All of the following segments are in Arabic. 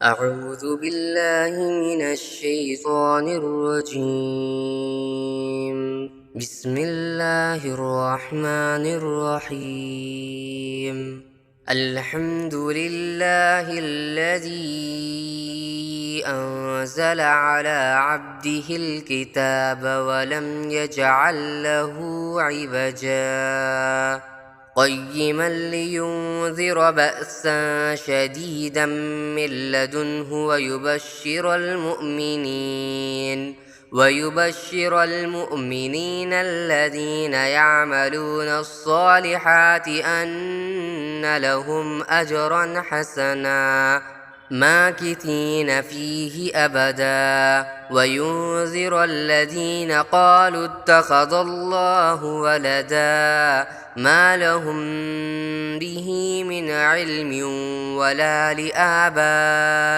أعوذ بالله من الشيطان الرجيم. بسم الله الرحمن الرحيم. الحمد لله الذي أنزل على عبده الكتاب ولم يجعل له عوجا قيما لينذر بأسا شديدا من لدنه ويبشر المؤمنين الذين يعملون الصالحات أن لهم أجرا حسنا ماكثين فيه أبدا وينذر الذين قالوا اتخذ الله ولدا ما لهم به من علم ولا لآبائهم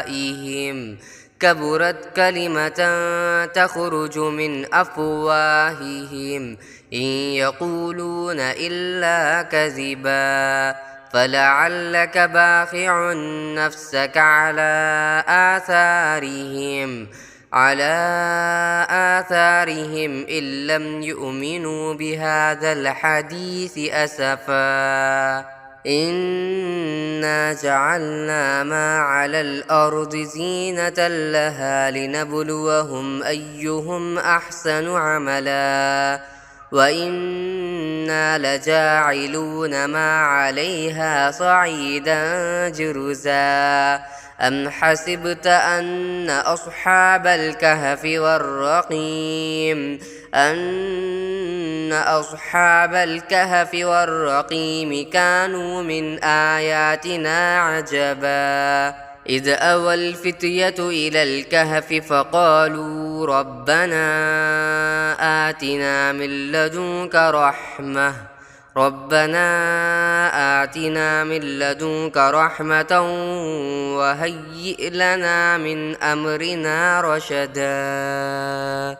كبرت كلمة تخرج من أفواههم إن يقولون إلا كذبا فلعلك باخع نفسك على آثارهم إن لم يؤمنوا بهذا الحديث أسفا إنا جعلنا ما على الأرض زينة لها لنبلوهم أيهم أحسن عملا وإنا لجاعلون ما عليها صعيدا جرزا أم حسبت أن أصحاب الكهف والرقيم كانوا من آياتنا عجبا إذ أوى الفتية إلى الكهف فقالوا ربنا آتنا من لدنك رحمة وهيئ لنا من أمرنا رشدا.